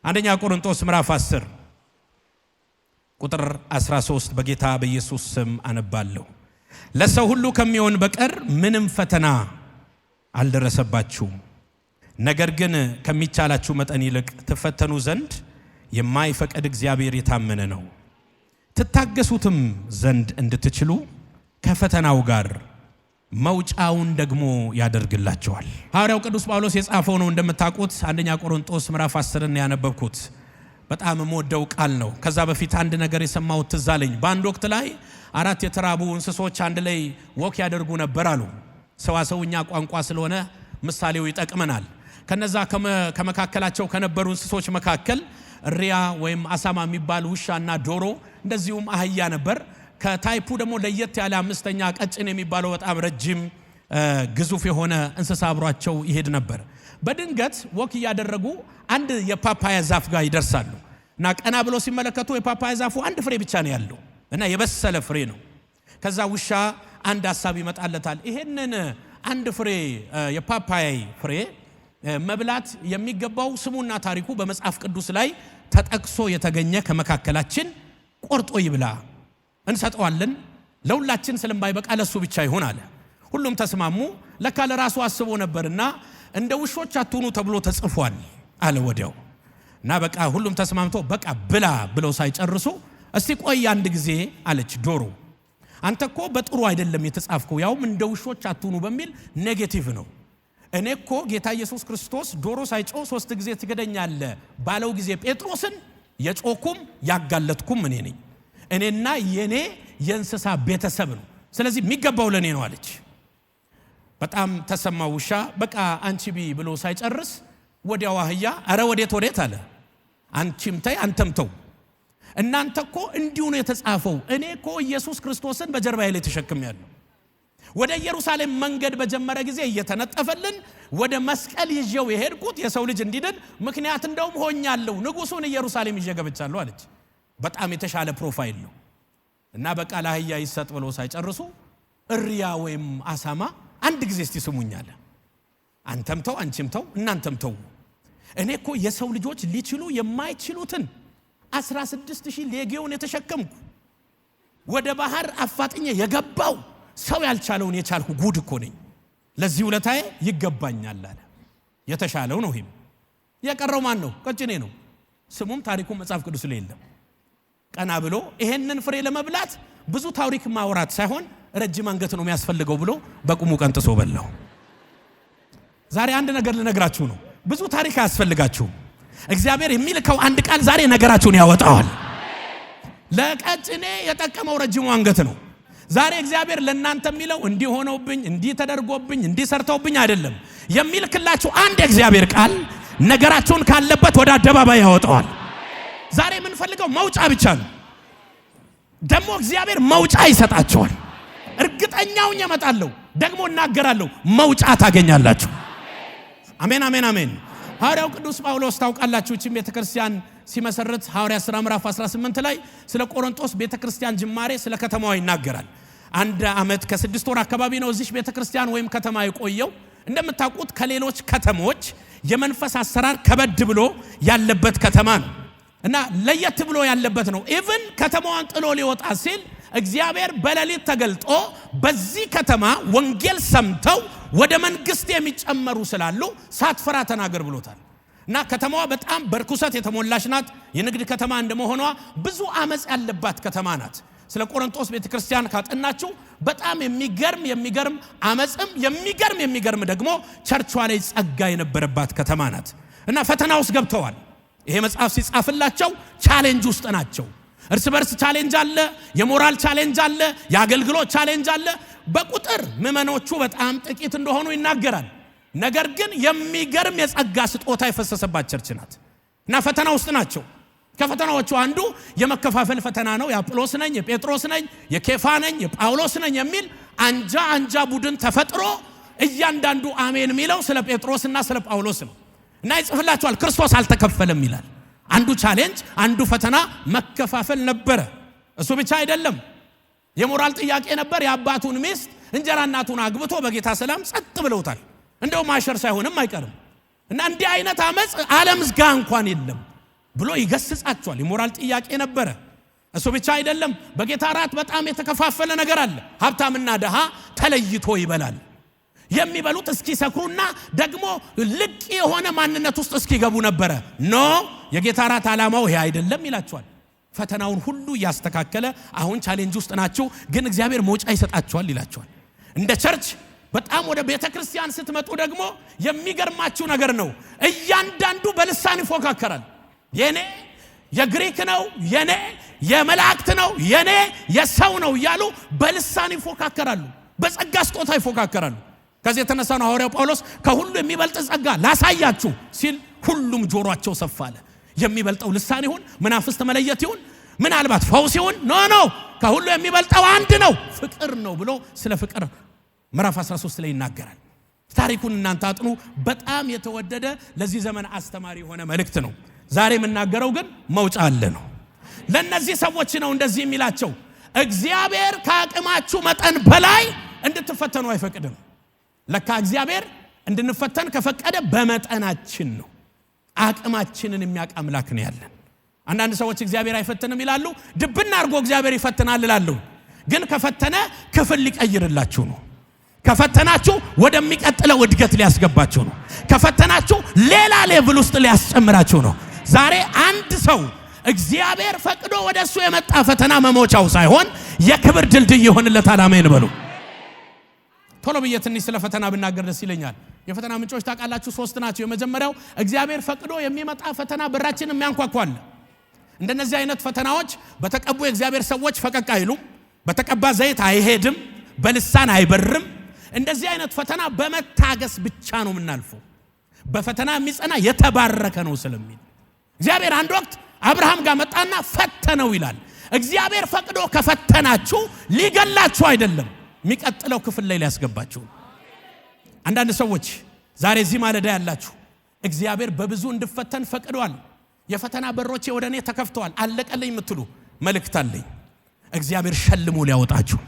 አንደኛ ቆሮንቶስ ምዕራፍ 10 ቁጥር 13 በጌታ በኢየሱስ ስም አነባለሁ። ለሰው ሁሉ ከሚሆን በቀር ምንም ፈተና አልደረሰባችሁም። ነገር ግን ከሚቻላችሁ መጠን ይልቅ ትፈተኑ ዘንድ የማይፈቅድ እግዚአብሔር የታመነ ነው። ትታገሱትም ዘንድ እንድትችሉ ከፈተናው ጋር መውጫውን ደግሞ ያደርግላችኋል። ሐዋርያው ቅዱስ ጳውሎስ የጻፈው ነው እንደምታውቁት። አንደኛ ቆሮንቶስ ምዕራፍ 10 ያነበብኩት በጣም የምወደው ቃል ነው። ከዛ በፊት አንድ ነገር የሰማሁት ትዝ አለኝ። በአንድ ወቅት ላይ 4 የተራቡ እንስሶች አንድ ላይ ወክ ያደርጉ ነበር አሉ። ሰዋሰውኛ ቋንቋ ስለሆነ ምሳሌው ይጠቅመናል። ከነዛ ከመካከላቸው ከነበሩ እንስሶች መካከል ሪያ ወይም አሳማ የሚባል ውሻና ዶሮ እንደዚሁም አህያ ነበር። ከታይፑ ደግሞ ለየት ያለ አምስተኛ ቀጭን የሚባለው በጣም ረጅም ግዙፍ የሆነ እንስሳ አብሯቸው ይሄድ ነበር። በድንገት ወክ ያደረጉ አንድ የፓፓያ ዛፍ ጋር ይደርሳሉ እና ቀና ብሎ ሲመለከቱ የፓፓያ ዛፉ አንድ ፍሬ ብቻ ነው ያለው እና የበሰለ ፍሬ ነው። ከዛ ውሻ አንድ ሐሳብ ይመጣለታል። ይሄንን አንድ ፍሬ የፓፓያ ፍሬ መብላት የሚገባው ስሙና ታሪኩ በመጽሐፍ ቅዱስ ላይ ተጠቅሶ የተገኘ ከመካከላችን ቆርጦ ይብላ፣ እንሰጠዋለን፣ ለሁላችን ስለማይበቃ ለሱ ብቻ ይሆን አለ። ሁሉም ተስማሙ። ለካ ለራሱ አስቦ ነበርና እንደ ውሾች አትሁኑ ተብሎ ተጽፏል አለ ወዲያው። እና በቃ ሁሉም ተስማምቶ በቃ ብላ ብለው ሳይጨርሱ እስቲ ቆይ አንድ ጊዜ አለች ዶሮ። አንተ እኮ በጥሩ አይደለም የተጻፍከው፣ ያውም እንደ ውሾች አትሁኑ በሚል ኔጌቲቭ ነው። እኔ እኮ ጌታ ኢየሱስ ክርስቶስ ዶሮ ሳይጮህ 3 ጊዜ ትገደኛለህ ባለው ጊዜ ጴጥሮስን የጮኩም ያጋለጥኩም እኔ ነኝ። እኔና የኔ የእንስሳ ቤተሰብ ነው። ስለዚህ የሚገባው ለኔ ነው አለች። በጣም ተሰማው ውሻ። በቃ አንቺ ቢ ብሎ ሳይጨርስ ወዲያው አህያ አረ ወዴት አለ። አንቺም ተይ አንተም ተው። እናንተ እኮ እንዲሁ ነው የተጻፈው። እኔ እኮ ኢየሱስ ክርስቶስን በጀርባዬ ላይ ተሸክሜያለሁ። ወደ ኢየሩሳሌም መንገድ በጀመረ ጊዜ እየተነጠፈልን ወደ መስቀል ይዤው የሄድኩት የሰው ልጅ እንዲድን ምክንያት እንደውም ሆኛለሁ። ንጉሱን ኢየሩሳሌም ይዤ ገብቻለሁ አለች። በጣም የተሻለ ፕሮፋይል ነው። እና በቃ ለአህያ ይሰጥ ብሎ ሳይጨርሱ እሪያ ወይም አሳማ አንድ ጊዜ እስቲ ስሙኝ አለ። አንተም ተው አንቺም ተው እናንተም ተው። እኔ እኮ የሰው ልጆች ሊችሉ የማይችሉትን 16000 ሌጊዮን የተሸከምኩ ወደ ባህር አፋጥኜ የገባው ሰው ያልቻለውን የቻልኩ ጉድ እኮ ነኝ። ለዚህ ውለታዬ ይገባኛል አለ። የተሻለው ነው ይሄም። የቀረው ማን ነው? ቀጭኔ ነው። ስሙም ታሪኩም መጽሐፍ ቅዱስ ላይ የለም። ቀና ብሎ ይሄንን ፍሬ ለመብላት ብዙ ታሪክ ማውራት ሳይሆን ረጅም አንገት ነው የሚያስፈልገው ብሎ በቁሙ ቀንጥሶ በላው። ዛሬ አንድ ነገር ልነግራችሁ ነው። ብዙ ታሪክ አያስፈልጋችሁም። እግዚአብሔር የሚልከው አንድ ቃል ዛሬ ነገራችሁን ያወጣዋል። ለቀጭኔ የጠቀመው ረጅሙ አንገት ነው። ዛሬ እግዚአብሔር ለእናንተ የሚለው እንዲህ ሆነውብኝ እንዲህ ተደርጎብኝ እንዲህ ሰርተውብኝ አይደለም። የሚልክላችሁ አንድ የእግዚአብሔር ቃል ነገራችሁን ካለበት ወደ አደባባይ ያወጣዋል። ዛሬ የምንፈልገው መውጫ ብቻ ነው። ደግሞ እግዚአብሔር መውጫ ይሰጣቸዋል። እርግጠኛውን እመጣለሁ ደግሞ እናገራለሁ፣ መውጫ ታገኛላችሁ። አሜን አሜን አሜን። ሐዋርያው ቅዱስ ጳውሎስ ታውቃላችሁ እቺ ቤተክርስቲያን ሲመሰረት ሐዋርያ ሥራ ምዕራፍ 18 ላይ ስለ ቆሮንቶስ ቤተክርስቲያን ጅማሬ ስለ ከተማዋ ይናገራል። 1 ዓመት ከ6 ወር አካባቢ ነው እዚህ ቤተክርስቲያን ወይም ከተማ የቆየው። እንደምታውቁት ከሌሎች ከተሞች የመንፈስ አሰራር ከበድ ብሎ ያለበት ከተማ ነው እና ለየት ብሎ ያለበት ነው። ኢቭን ከተማዋን ጥሎ ሊወጣ ሲል እግዚአብሔር በሌሊት ተገልጦ በዚህ ከተማ ወንጌል ሰምተው ወደ መንግስት የሚጨመሩ ስላሉ ሳትፈራ ተናገር ብሎታል። እና ከተማዋ በጣም በርኩሰት የተሞላች ናት። የንግድ ከተማ እንደመሆኗ ብዙ አመጽ ያለባት ከተማ ናት። ስለ ቆሮንቶስ ቤተክርስቲያን ካጠናችሁ በጣም የሚገርም አመጽም የሚገርም ደግሞ ቸርቿ ላይ ጸጋ የነበረባት ከተማ ናት። እና ፈተና ውስጥ ገብተዋል። ይሄ መጽሐፍ ሲጻፍላቸው ቻሌንጅ ውስጥ ናቸው። እርስ በርስ ቻሌንጅ አለ፣ የሞራል ቻሌንጅ አለ፣ የአገልግሎት ቻሌንጅ አለ። በቁጥር ምዕመኖቹ በጣም ጥቂት እንደሆኑ ይናገራል። ነገር ግን የሚገርም የጸጋ ስጦታ የፈሰሰባት ቸርች ናት እና ፈተና ውስጥ ናቸው። ከፈተናዎቹ አንዱ የመከፋፈል ፈተና ነው። የአጵሎስ ነኝ፣ የጴጥሮስ ነኝ፣ የኬፋ ነኝ፣ የጳውሎስ ነኝ የሚል አንጃ ቡድን ተፈጥሮ እያንዳንዱ አሜን የሚለው ስለ ጴጥሮስና ስለ ጳውሎስ ነው። እና ይጽፍላችኋል ክርስቶስ አልተከፈለም ይላል። አንዱ ቻሌንጅ አንዱ ፈተና መከፋፈል ነበረ። እሱ ብቻ አይደለም፣ የሞራል ጥያቄ ነበር። የአባቱን ሚስት እንጀራ እናቱን አግብቶ በጌታ ሰላም ጸጥ ብለውታል። እንደው ማሸር ሳይሆንም አይቀርም። እና እንዲህ አይነት አመጽ ዓለም ዝጋ እንኳን የለም። ብሎ ይገስጻቸዋል። የሞራል ጥያቄ ነበረ። እሱ ብቻ አይደለም፣ በጌታ እራት በጣም የተከፋፈለ ነገር አለ። ሀብታምና ድሃ ተለይቶ ይበላል። የሚበሉት እስኪሰክሩና ደግሞ ልቅ የሆነ ማንነት ውስጥ እስኪገቡ ነበረ። ኖ የጌታ እራት ዓላማው ይሄ አይደለም ይላቸዋል። ፈተናውን ሁሉ ያስተካከለ አሁን ቻሌንጅ ውስጥ ናችሁ፣ ግን እግዚአብሔር መውጫ ይሰጣችኋል ይላቸዋል። እንደ ቸርች በጣም ወደ ቤተክርስቲያን ስትመጡ ደግሞ የሚገርማችሁ ነገር ነው። እያንዳንዱ በልሳን ይፎካከራል። የኔ የግሪክ ነው፣ የኔ የመላእክት ነው፣ የኔ የሰው ነው እያሉ በልሳን ይፎካከራሉ። በጸጋ ስጦታ ይፎካከራሉ። ከዚህ የተነሳ ነው ሐዋርያው ጳውሎስ ከሁሉ የሚበልጥ ጸጋ ላሳያችሁ ሲል ሁሉም ጆሮአቸው ሰፋለ። የሚበልጠው ልሳን ይሁን፣ መናፍስት መለየት ይሁን፣ ምናልባት ፈውስ ይሁን፣ ኖ ከሁሉ የሚበልጠው አንድ ነው፣ ፍቅር ነው ብሎ ስለ ፍቅር ምዕራፍ 13 ላይ ይናገራል። ታሪኩን እናንተ አጥኑ። በጣም የተወደደ ለዚህ ዘመን አስተማሪ የሆነ መልእክት ነው። ዛሬ የምናገረው ግን መውጫ አለ ነው። ለነዚህ ሰዎች ነው እንደዚህ የሚላቸው። እግዚአብሔር ከአቅማችሁ መጠን በላይ እንድትፈተኑ አይፈቅድም። ለካ እግዚአብሔር እንድንፈተን ከፈቀደ በመጠናችን ነው። አቅማችንን የሚያውቅ አምላክ ነው ያለን። አንዳንድ ሰዎች እግዚአብሔር አይፈትንም ይላሉ። ድብና አድርጎ እግዚአብሔር ይፈትናል ይላሉ። ግን ከፈተነ ክፍል ሊቀይርላችሁ ነው። ከፈተናችሁ ወደሚቀጥለው እድገት ሊያስገባችሁ ነው። ከፈተናችሁ ሌላ ሌቭል ውስጥ ሊያስጨምራችሁ ነው። ዛሬ አንድ ሰው እግዚአብሔር ፈቅዶ ወደሱ የመጣ ፈተና መሞቻው ሳይሆን የክብር ድልድይ ይሆንለታል። አሜን በሉ። ቶሎ ብዬ ትንሽ ስለ ፈተና ብናገር ደስ ይለኛል። የፈተና ምንጮች ታውቃላችሁ 3 ናቸው። የመጀመሪያው እግዚአብሔር ፈቅዶ የሚመጣ ፈተና በራችንን የሚያንኳኳል። እንደነዚህ አይነት ፈተናዎች በተቀቡ የእግዚአብሔር ሰዎች ፈቀቅ አይሉም። በተቀባ ዘይት አይሄድም፣ በልሳን አይበርም። እንደዚህ አይነት ፈተና በመታገስ ብቻ ነው የምናልፈው። በፈተና የሚጸና የተባረከ ነው ስለሚል እግዚአብሔር አንድ ወቅት አብርሃም ጋር መጣና ፈተነው ይላል። እግዚአብሔር ፈቅዶ ከፈተናችሁ ሊገላችሁ አይደለም፣ የሚቀጥለው ክፍል ላይ ሊያስገባችሁ። አንዳንድ ሰዎች ዛሬ እዚህ ማለዳ ያላችሁ እግዚአብሔር በብዙ እንድፈተን ፈቅዷል። የፈተና በሮቼ ወደ እኔ ተከፍተዋል አለቀልኝ የምትሉ መልእክት አለኝ። እግዚአብሔር ሸልሞ ሊያወጣችሁ፣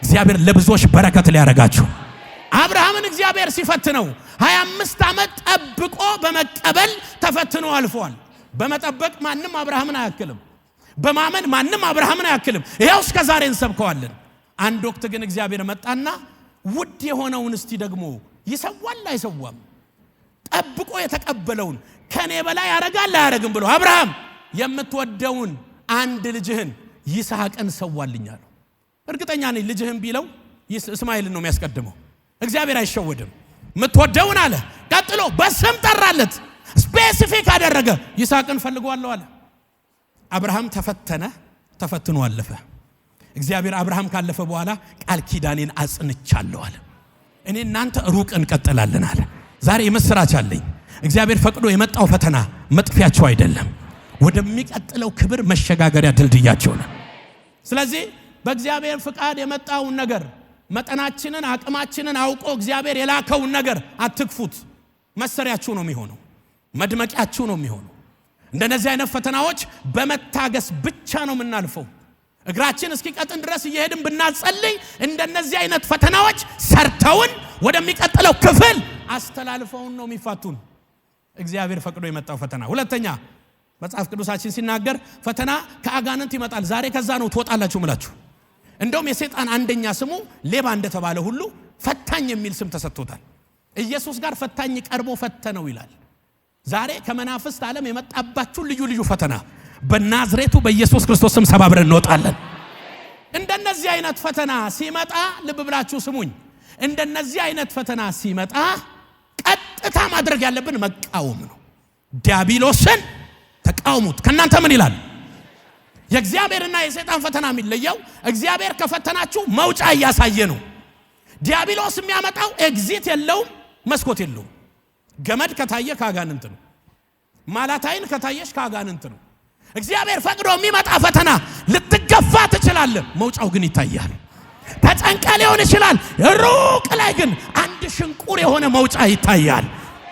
እግዚአብሔር ለብዙዎች በረከት ሊያረጋችሁ። አብርሃምን እግዚአብሔር ሲፈትነው 25 ዓመት ጠብቆ በመቀበል ተፈትኖ አልፏል። በመጠበቅ ማንም አብርሃምን አያክልም። በማመን ማንም አብርሃምን አያክልም። ይሄው እስከ ዛሬ እንሰብከዋለን። አንድ ወቅት ግን እግዚአብሔር መጣና ውድ የሆነውን እስቲ ደግሞ ይሰዋል አይሰዋም? ጠብቆ የተቀበለውን ከኔ በላይ ያረጋል አያረግም ብሎ አብርሃም የምትወደውን አንድ ልጅህን ይስሐቅን ሰዋልኛል። እርግጠኛ ነኝ ልጅህን ቢለው እስማኤልን ነው የሚያስቀድመው። እግዚአብሔር አይሸወድም። የምትወደውን አለ። ቀጥሎ በስም ጠራለት፣ ስፔሲፊክ አደረገ። ይስሐቅን ፈልጓለሁ አለ። አብርሃም ተፈተነ፣ ተፈትኖ አለፈ። እግዚአብሔር አብርሃም ካለፈ በኋላ ቃል ኪዳኔን አጽንቻለሁ አለ። እኔ እናንተ ሩቅ እንቀጥላለን አለ። ዛሬ የምስራች አለኝ። እግዚአብሔር ፈቅዶ የመጣው ፈተና መጥፊያቸው አይደለም፣ ወደሚቀጥለው ክብር መሸጋገሪያ ድልድያቸው ነው። ስለዚህ በእግዚአብሔር ፍቃድ የመጣውን ነገር መጠናችንን አቅማችንን አውቆ እግዚአብሔር የላከውን ነገር አትክፉት። መሰሪያችሁ ነው የሚሆነው፣ መድመቂያችሁ ነው የሚሆነው። እንደነዚህ አይነት ፈተናዎች በመታገስ ብቻ ነው የምናልፈው። እግራችን እስኪቀጥን ድረስ እየሄድን ብናጸልይ እንደነዚህ አይነት ፈተናዎች ሰርተውን ወደሚቀጥለው ክፍል አስተላልፈውን ነው የሚፋቱን። እግዚአብሔር ፈቅዶ የመጣው ፈተና። ሁለተኛ መጽሐፍ ቅዱሳችን ሲናገር ፈተና ከአጋንንት ይመጣል። ዛሬ ከዛ ነው ትወጣላችሁ ምላችሁ። እንደውም የሰይጣን አንደኛ ስሙ ሌባ እንደተባለ ሁሉ ፈታኝ የሚል ስም ተሰጥቶታል። ኢየሱስ ጋር ፈታኝ ቀርቦ ፈተነው ይላል። ዛሬ ከመናፍስት ዓለም የመጣባችሁ ልዩ ልዩ ፈተና በናዝሬቱ በኢየሱስ ክርስቶስ ስም ሰባብረን እንወጣለን። እንደነዚህ አይነት ፈተና ሲመጣ ልብ ብላችሁ ስሙኝ። እንደነዚህ አይነት ፈተና ሲመጣ ቀጥታ ማድረግ ያለብን መቃወም ነው። ዲያብሎስን ተቃውሙት። ከናንተ ምን ይላል? የእግዚአብሔርና የሰይጣን ፈተና የሚለየው እግዚአብሔር ከፈተናችሁ መውጫ እያሳየ ነው። ዲያብሎስ የሚያመጣው ኤግዚት የለውም፣ መስኮት የለውም። ገመድ ከታየ ከአጋንንት ነው። ማላታይን ከታየሽ ከአጋንንት ነው። እግዚአብሔር ፈቅዶ የሚመጣ ፈተና ልትገፋ ትችላለህ፣ መውጫው ግን ይታያል። ተጨንቀ ሊሆን ይችላል፣ ሩቅ ላይ ግን አንድ ሽንቁር የሆነ መውጫ ይታያል።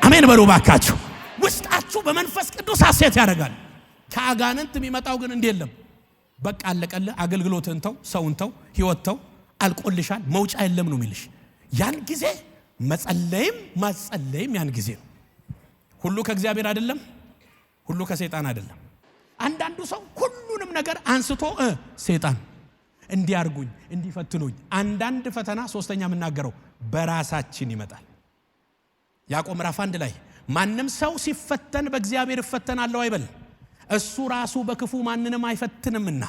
አሜን በሉ ባካችሁ። ውስጣችሁ በመንፈስ ቅዱስ ሐሴት ያደርጋል። ከአጋንንት የሚመጣው ግን እንዴ የለም። በቃ አለቀልህ፣ አገልግሎትን ተው፣ ሰውን ተው፣ ህይወት ተው፣ አልቆልሻል፣ መውጫ የለም ነው የሚልሽ። ያን ጊዜ መጸለይም ማጸለይም ያን ጊዜ ነው። ሁሉ ከእግዚአብሔር አይደለም፣ ሁሉ ከሰይጣን አይደለም። አንዳንዱ ሰው ሁሉንም ነገር አንስቶ ሰይጣን እንዲያርጉኝ እንዲፈትኑኝ። አንዳንድ ፈተና ሶስተኛ የምናገረው በራሳችን ይመጣል። ያዕቆብ ምዕራፍ 1 ላይ ማንም ሰው ሲፈተን በእግዚአብሔር እፈተናለሁ አይበል፣ እሱ ራሱ በክፉ ማንንም አይፈትንምና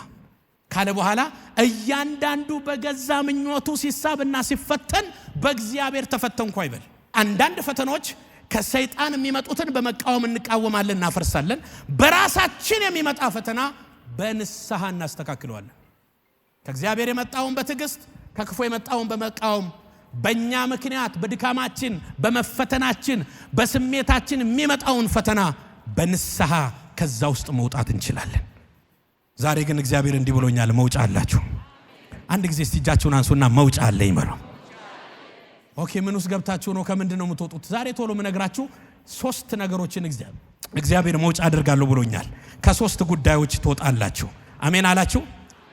ካለ በኋላ እያንዳንዱ በገዛ ምኞቱ ሲሳብና ሲፈተን በእግዚአብሔር ተፈተንኩ አይበል። አንዳንድ ፈተኖች ከሰይጣን የሚመጡትን በመቃወም እንቃወማለን፣ እናፈርሳለን። በራሳችን የሚመጣ ፈተና በንስሐ እናስተካክለዋለን። ከእግዚአብሔር የመጣውን በትዕግስት ከክፉ የመጣውን በመቃወም በእኛ ምክንያት በድካማችን በመፈተናችን በስሜታችን የሚመጣውን ፈተና በንስሐ ከዛ ውስጥ መውጣት እንችላለን። ዛሬ ግን እግዚአብሔር እንዲህ ብሎኛል፣ መውጫ አላችሁ። አንድ ጊዜ እስቲ እጃችሁን አንሱና መውጫ አለኝ በሉ። ኦኬ፣ ምን ውስጥ ገብታችሁ ነው? ከምንድን ነው የምትወጡት? ዛሬ ቶሎ ምነግራችሁ 3 ነገሮችን እግዚአብሔር መውጫ አድርጋለሁ ብሎኛል። ከ3 ጉዳዮች ትወጣላችሁ። አሜን አላችሁ?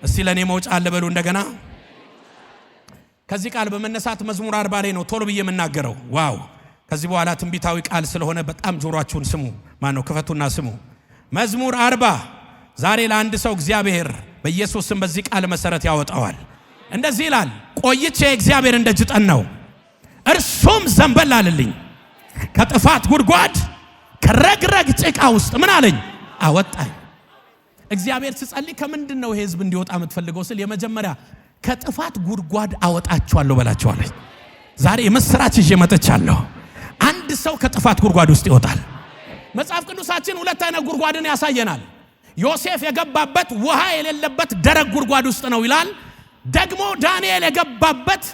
እስቲ ለኔ መውጫ አለ በሉ እንደገና። ከዚህ ቃል በመነሳት መዝሙር 40 ላይ ነው ቶሎ ብዬ የምናገረው። ዋው! ከዚህ በኋላ ትንቢታዊ ቃል ስለሆነ በጣም ጆሮአችሁን ስሙ። ማነው ክፈቱና ስሙ። መዝሙር 40 ዛሬ ለአንድ ሰው እግዚአብሔር በኢየሱስም በዚህ ቃል መሰረት ያወጣዋል። እንደዚህ ይላል፣ ቆይቼ እግዚአብሔር እንደጅ ጠናው፣ እርሱም ዘንበል አለልኝ፣ ከጥፋት ጉድጓድ ከረግረግ ጭቃ ውስጥ ምን አለኝ አወጣኝ። እግዚአብሔር ሲጸልይ ከምንድን ነው ህዝብ እንዲወጣ የምትፈልገው ስል የመጀመሪያ ከጥፋት ጉድጓድ አወጣቸዋለሁ በላቸዋለሁ። ዛሬ የምስራች ይዤ መጥቻለሁ። አንድ ሰው ከጥፋት ጉድጓድ ውስጥ ይወጣል። መጽሐፍ ቅዱሳችን 2 አይነት ጉድጓድን ያሳየናል። ዮሴፍ የገባበት ውሃ የሌለበት ደረቅ ጉድጓድ ውስጥ ነው ይላል። ደግሞ ዳንኤል የገባበት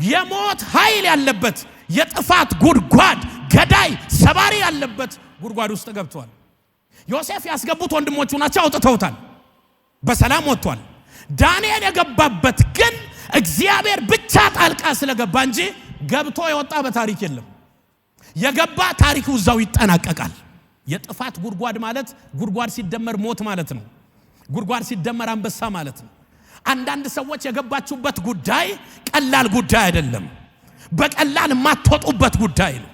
የሞት ኃይል ያለበት የጥፋት ጉድጓድ ገዳይ ሰባሪ ያለበት ጉድጓድ ውስጥ ገብቷል። ዮሴፍ ያስገቡት ወንድሞቹ ናቸው፣ አውጥተውታል፣ በሰላም ወጥቷል። ዳንኤል የገባበት ግን እግዚአብሔር ብቻ ጣልቃ ስለገባ እንጂ ገብቶ የወጣ በታሪክ የለም። የገባ ታሪኩ እዛው ይጠናቀቃል። የጥፋት ጉድጓድ ማለት ጉድጓድ ሲደመር ሞት ማለት ነው። ጉድጓድ ሲደመር አንበሳ ማለት ነው። አንዳንድ ሰዎች የገባችሁበት ጉዳይ ቀላል ጉዳይ አይደለም፣ በቀላል የማትወጡበት ጉዳይ ነው።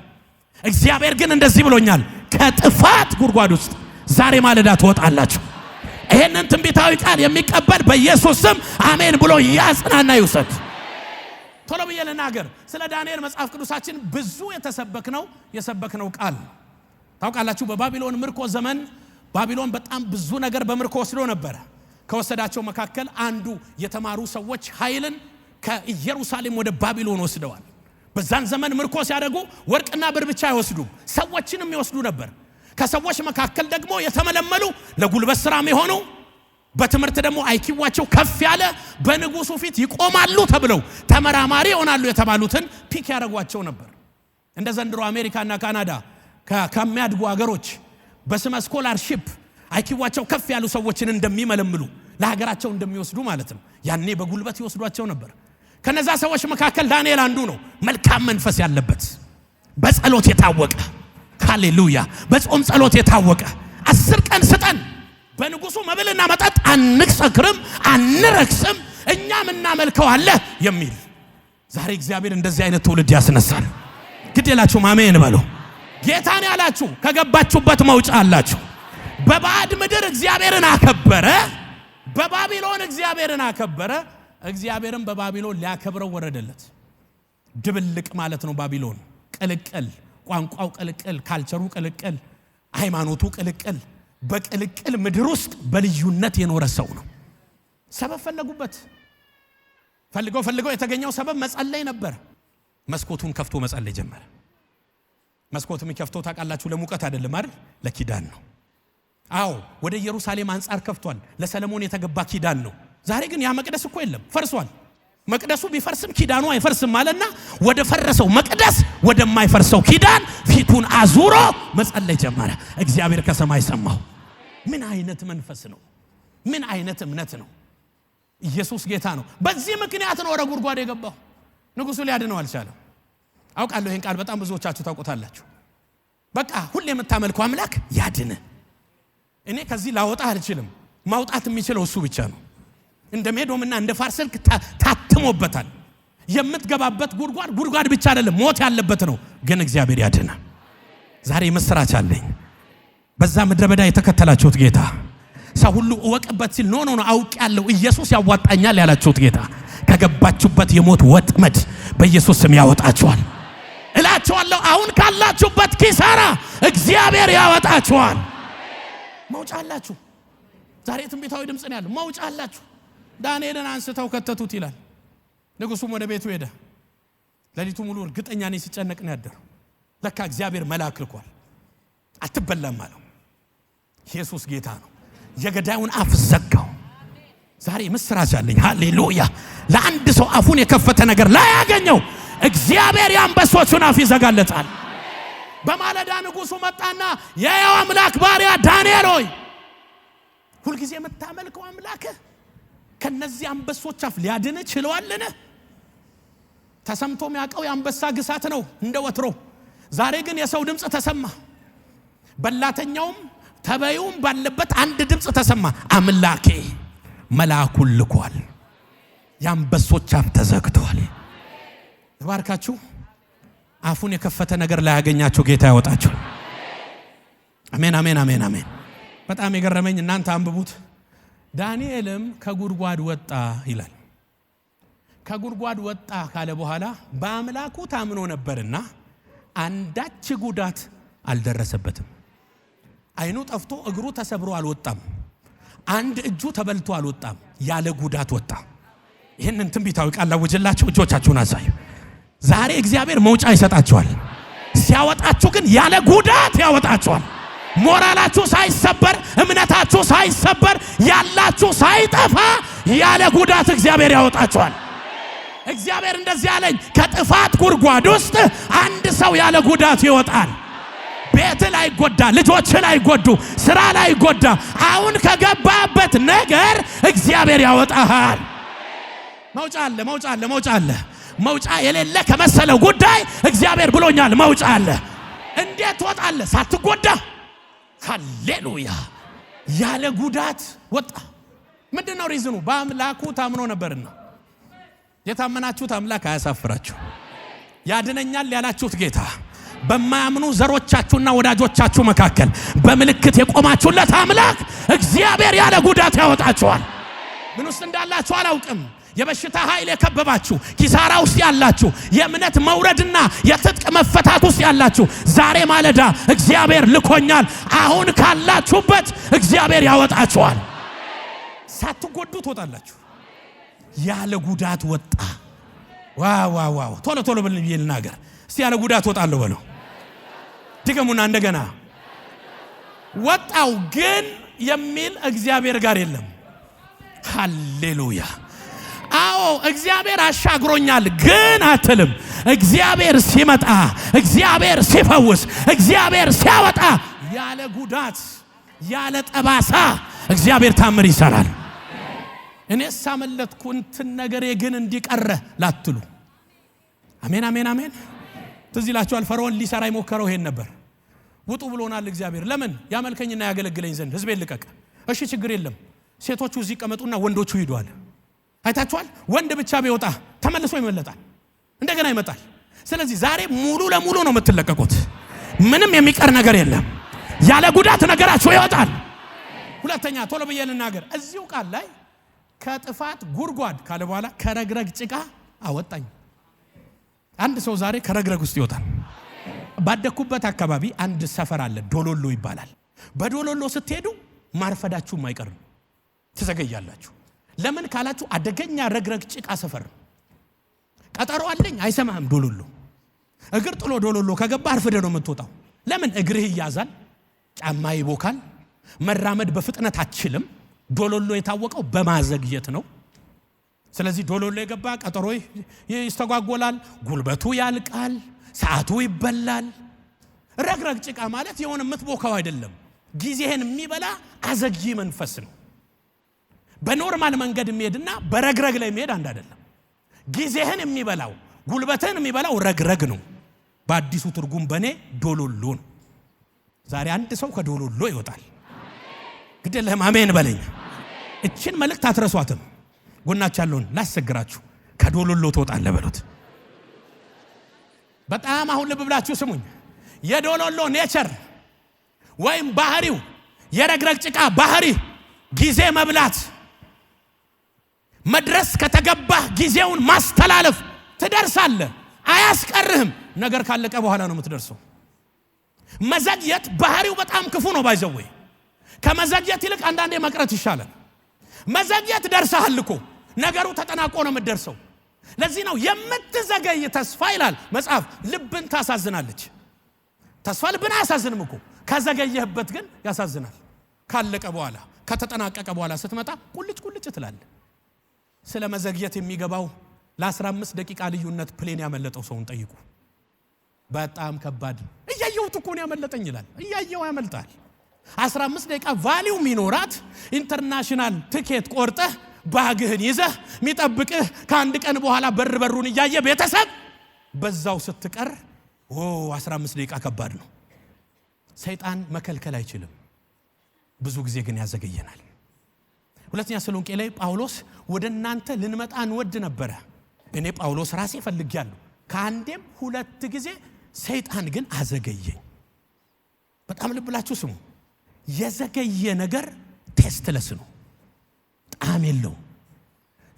እግዚአብሔር ግን እንደዚህ ብሎኛል፣ ከጥፋት ጉድጓድ ውስጥ ዛሬ ማለዳ ትወጣላችሁ። ይሄንን ትንቢታዊ ቃል የሚቀበል በኢየሱስ ስም አሜን ብሎ ያጽናና ይውሰድ። ቶሎ ብዬ ልናገር ስለ ዳንኤል። መጽሐፍ ቅዱሳችን ብዙ የሰበክነው ቃል ታውቃላችሁ። በባቢሎን ምርኮ ዘመን ባቢሎን በጣም ብዙ ነገር በምርኮ ወስዶ ነበር። ከወሰዳቸው መካከል አንዱ የተማሩ ሰዎች ኃይልን ከኢየሩሳሌም ወደ ባቢሎን ወስደዋል። በዛን ዘመን ምርኮ ሲያደርጉ ወርቅና ብር ብቻ አይወስዱም፣ ሰዎችንም ይወስዱ ነበር። ከሰዎች መካከል ደግሞ የተመለመሉ ለጉልበት ስራም የሆኑ በትምህርት ደግሞ አይኪዋቸው ከፍ ያለ በንጉሱ ፊት ይቆማሉ ተብለው ተመራማሪ ይሆናሉ የተባሉትን ፒክ ያደርጓቸው ነበር። እንደ ዘንድሮ አሜሪካና ካናዳ ከሚያድጉ ሀገሮች በስመ ስኮላርሺፕ አይኪዋቸው ከፍ ያሉ ሰዎችን እንደሚመለምሉ ለሀገራቸው እንደሚወስዱ ማለት ነው። ያኔ በጉልበት ይወስዷቸው ነበር። ከነዛ ሰዎች መካከል ዳንኤል አንዱ ነው። መልካም መንፈስ ያለበት፣ በጸሎት የታወቀ፣ ሃሌሉያ፣ በጾም ጸሎት የታወቀ 10 ቀን ስጠን፣ በንጉሱ መብልና መጠጥ አንሰክርም፣ አንረክስም፣ እኛም እናመልከዋለን የሚል። ዛሬ እግዚአብሔር እንደዚህ አይነት ትውልድ ያስነሳል። ግዴላችሁ አሜን በሉ። ጌታን ያላችሁ ከገባችሁበት መውጫ አላችሁ። በባዕድ ምድር እግዚአብሔርን አከበረ፣ በባቢሎን እግዚአብሔርን አከበረ። እግዚአብሔርን በባቢሎን ሊያከብረው ወረደለት። ድብልቅ ማለት ነው ባቢሎን። ቅልቅል፣ ቋንቋው ቅልቅል፣ ካልቸሩ ቅልቅል፣ ሃይማኖቱ ቅልቅል። በቅልቅል ምድር ውስጥ በልዩነት የኖረ ሰው ነው። ሰበብ ፈለጉበት። ፈልገው የተገኘው ሰበብ መጸለይ ነበር። መስኮቱን ከፍቶ መጸለይ ጀመረ። መስኮቱን የሚከፍተው ታውቃላችሁ ለሙቀት አይደለም አይደል? ለኪዳን ነው። አዎ ወደ ኢየሩሳሌም አንጻር ከፍቷል። ለሰለሞን የተገባ ኪዳን ነው። ዛሬ ግን ያ መቅደስ እኮ የለም፣ ፈርሷል። መቅደሱ ቢፈርስም ኪዳኑ አይፈርስም አለና ወደ ፈረሰው መቅደስ ወደማይፈርሰው ኪዳን ፊቱን አዙሮ መጸለይ ጀመረ። እግዚአብሔር ከሰማይ ሰማው። ምን አይነት መንፈስ ነው? ምን አይነት እምነት ነው? ኢየሱስ ጌታ ነው። በዚህ ምክንያት ነው ወደ ጉድጓድ የገባው። ንጉሱ ሊያድነው አልቻለም። አውቃለሁ ይሄን ቃል በጣም ብዙዎቻችሁ ታውቁታላችሁ። በቃ ሁሌ የምታመልከው አምላክ ያድነ። እኔ ከዚህ ላወጣ አልችልም። ማውጣት የሚችለው እሱ ብቻ ነው። እንደ ሜዶምና እንደ ፋርስ ታትሞበታል። የምትገባበት ጉድጓድ ብቻ አይደለም፣ ሞት ያለበት ነው። ግን እግዚአብሔር ያድነ። ዛሬ መስራች አለኝ። በዛ ምድረ በዳ የተከተላችሁት ጌታ ሰው ሁሉ እወቅበት ሲል ኖ አውቄያለሁ ኢየሱስ ያዋጣኛል ያላችሁት ጌታ ከገባችሁበት የሞት ወጥመድ በኢየሱስ ስም ያወጣችኋል እላችኋለሁ። አሁን ካላችሁበት ኪሳራ እግዚአብሔር ያወጣችኋል። መውጫ አላችሁ። ዛሬ ትንቢታዊ ድምጽ ነው ያለው። መውጫ አላችሁ። ዳንኤልን አንስተው ከተቱት ይላል። ንጉሱም ወደ ቤቱ ሄደ። ሌሊቱ ሙሉ እርግጠኛ ነኝ ሲጨነቅ ነው ያደረው። ለካ እግዚአብሔር መልአክ ልኳል። አትበላም አለው። ኢየሱስ ጌታ ነው። የገዳዩን አፍ ዘጋው። ዛሬ ምስራች አለኝ። ሃሌሉያ! ለአንድ ሰው አፉን የከፈተ ነገር ላይ ያገኘው እግዚአብሔር የአንበሶቹን አፍ ይዘጋለታል። በማለዳ ንጉሱ መጣና የሕያው አምላክ ባሪያ ዳንኤል ሆይ ሁልጊዜ የምታመልከው አምላክ ከነዚህ አንበሶች አፍ ሊያድን ችሏልን? ተሰምቶ የሚያውቀው የአንበሳ ግሳት ነው እንደ ወትሮ። ዛሬ ግን የሰው ድምጽ ተሰማ። በላተኛውም ተበዩም ባለበት አንድ ድምጽ ተሰማ። አምላኬ መልአኩን ልኳል፣ የአንበሶች አፍ ተዘግቷል። ተባርካችሁ። አፉን የከፈተ ነገር ላይ ያገኛችሁ ጌታ ያወጣችሁ። አሜን አሜን አሜን አሜን። በጣም የገረመኝ እናንተ አንብቡት። ዳንኤልም ከጉድጓድ ወጣ ይላል። ከጉድጓድ ወጣ ካለ በኋላ በአምላኩ ታምኖ ነበርና አንዳች ጉዳት አልደረሰበትም። አይኑ ጠፍቶ እግሩ ተሰብሮ አልወጣም። አንድ እጁ ተበልቶ አልወጣም። ያለ ጉዳት ወጣ። ይህንን ትንቢታዊ ቃል ላውጅላችሁ። እጆቻችሁን አሳዩ። ዛሬ እግዚአብሔር መውጫ ይሰጣችኋል። ሲያወጣችሁ ግን ያለ ጉዳት ያወጣችኋል። ሞራላችሁ ሳይሰበር፣ እምነታችሁ ሳይሰበር፣ ያላችሁ ሳይጠፋ ያለ ጉዳት እግዚአብሔር ያወጣችኋል። እግዚአብሔር እንደዚህ አለኝ፣ ከጥፋት ጉድጓድ ውስጥ አንድ ሰው ያለ ጉዳት ይወጣል። ቤት ላይ ጎዳ፣ ልጆች ላይ ጎዱ፣ ስራ ላይ ጎዳ። አሁን ከገባበት ነገር እግዚአብሔር ያወጣሃል። መውጫ አለ፣ መውጫ አለ፣ መውጫ አለ። መውጫ የሌለ ከመሰለው ጉዳይ እግዚአብሔር ብሎኛል መውጫ አለ። እንዴት ትወጣለህ? ሳትጎዳ። ሃሌሉያ! ያለ ጉዳት ወጣ። ምንድነው ሪዝኑ? በአምላኩ ታምኖ ነበርና። የታመናችሁት አምላክ አያሳፍራችሁ። ያድነኛል ያላችሁት ጌታ በማያምኑ ዘሮቻችሁና ወዳጆቻችሁ መካከል በምልክት የቆማችሁለት አምላክ እግዚአብሔር ያለ ጉዳት ያወጣችኋል። ምን ውስጥ እንዳላችሁ አላውቅም። የበሽታ ኃይል የከበባችሁ፣ ኪሳራ ውስጥ ያላችሁ፣ የእምነት መውረድና የትጥቅ መፈታት ውስጥ ያላችሁ ዛሬ ማለዳ እግዚአብሔር ልኮኛል። አሁን ካላችሁበት እግዚአብሔር ያወጣችኋል። ሳትጎዱ ትወጣላችሁ። ያለ ጉዳት ወጣ። ዋው! ቶሎ ቶሎ ብለን ልናገር እስቲ። ያለ ጉዳት ወጣለሁ በለው። ድገሙና እንደገና። ወጣው ግን የሚል እግዚአብሔር ጋር የለም። ሃሌሉያ! አዎ እግዚአብሔር አሻግሮኛል ግን አትልም። እግዚአብሔር ሲመጣ፣ እግዚአብሔር ሲፈውስ፣ እግዚአብሔር ሲያወጣ ያለ ጉዳት ያለ ጠባሳ እግዚአብሔር ታምር ይሰራል። እኔ ሳመለጥኩ እንትን ነገሬ ግን እንዲቀረ ላትሉ። አሜን አሜን አሜን። ትዝ ይላችኋል ፈርዖን ሊሰራ የሞከረው ይሄን ነበር። ውጡ ብሎናል እግዚአብሔር። ለምን? ያመልከኝና ያገለግለኝ ዘንድ ህዝቤን ልቀቅ። እሺ ችግር የለም ሴቶቹ እዚህ ቀመጡና ወንዶቹ ሂዷል። አይታችኋል? ወንድ ብቻ ቢወጣ ተመልሶ ይመለጣል፣ እንደገና ይመጣል። ስለዚህ ዛሬ ሙሉ ለሙሉ ነው የምትለቀቁት። ምንም የሚቀር ነገር የለም። ያለ ጉዳት ነገራችሁ ይወጣል። ሁለተኛ ቶሎ ብዬ ልናገር። እዚሁ ቃል ላይ ከጥፋት ጉድጓድ ካለ በኋላ ከረግረግ ጭቃ አወጣኝ። አንድ ሰው ዛሬ ከረግረግ ውስጥ ይወጣል። ባደኩበት አካባቢ አንድ ሰፈር አለ፣ ዶሎሎ ይባላል። በዶሎሎ ስትሄዱ ማርፈዳችሁም አይቀርም፣ ትዘገያላችሁ። ለምን ካላችሁ አደገኛ ረግረግ ጭቃ ሰፈር። ቀጠሮ አለኝ አይሰማህም። ዶሎሎ እግር ጥሎ ዶሎሎ ከገባ አርፍደ ነው የምትወጣው። ለምን? እግርህ ይያዛል፣ ጫማ ይቦካል፣ መራመድ በፍጥነት አትችልም። ዶሎሎ የታወቀው በማዘግየት ነው። ስለዚህ ዶሎሎ የገባ ቀጠሮ ይስተጓጎላል፣ ጉልበቱ ያልቃል፣ ሰዓቱ ይበላል። ረግረግ ጭቃ ማለት የሆነ የምትቦካው አይደለም፣ ጊዜህን የሚበላ አዘግይ መንፈስ ነው። በኖርማል መንገድ የሚሄድና በረግረግ ላይ የሚሄድ አንድ አይደለም። ጊዜህን የሚበላው ጉልበትህን የሚበላው ረግረግ ነው። በአዲሱ ትርጉም በኔ ዶሎሎ ነው። ዛሬ አንድ ሰው ከዶሎሎ ይወጣል። ግዴለህም አሜን በለኝ። እችን መልእክት አትረሷትም። ጎናችሁ ያለውን ላስቸግራችሁ፣ ከዶሎሎ ትወጣለህ በሉት። በጣም አሁን ልብ ብላችሁ ስሙኝ። የዶሎሎ ኔቸር ወይም ባህሪው የረግረግ ጭቃ ባህሪ ጊዜ መብላት መድረስ ከተገባህ ጊዜውን ማስተላለፍ ትደርሳለህ አያስቀርህም ነገር ካለቀ በኋላ ነው የምትደርሰው መዘግየት ባህሪው በጣም ክፉ ነው ባይዘው ከመዘግየት ይልቅ አንዳንዴ መቅረት ይሻላል መዘግየት ደርሰሃል እኮ ነገሩ ተጠናቆ ነው የምትደርሰው ለዚህ ነው የምትዘገይ ተስፋ ይላል መጽሐፍ ልብን ታሳዝናለች ተስፋ ልብን አያሳዝንም እኮ ከዘገየህበት ግን ያሳዝናል ካለቀ በኋላ ከተጠናቀቀ በኋላ ስትመጣ ቁልጭ ትላለህ ስለ መዘግየት የሚገባው ለ15 ደቂቃ ልዩነት ፕሌን ያመለጠው ሰውን ጠይቁ በጣም ከባድ እያየሁት እኮ ነው ያመለጠኝ ይላል እያየው ያመልጣል 15 ደቂቃ ቫልዩ ሚኖራት ኢንተርናሽናል ቲኬት ቆርጠህ ባግህን ይዘህ ሚጠብቅህ ከአንድ ቀን በኋላ በሩን እያየ ቤተሰብ በዛው ስትቀር 15 ደቂቃ ከባድ ነው ሰይጣን መከልከል አይችልም ብዙ ጊዜ ግን ያዘገየናል ሁለተኛ ተሰሎንቄ ላይ ጳውሎስ ወደናንተ ልንመጣ እንወድ ነበር እኔ ጳውሎስ ራሴ ፈልጊያለሁ ከአንዴም 2 ጊዜ ሰይጣን ግን አዘገየኝ በጣም ልብላችሁ ስሙ የዘገየ ነገር ቴስትለስ ነው ጣዕም የለው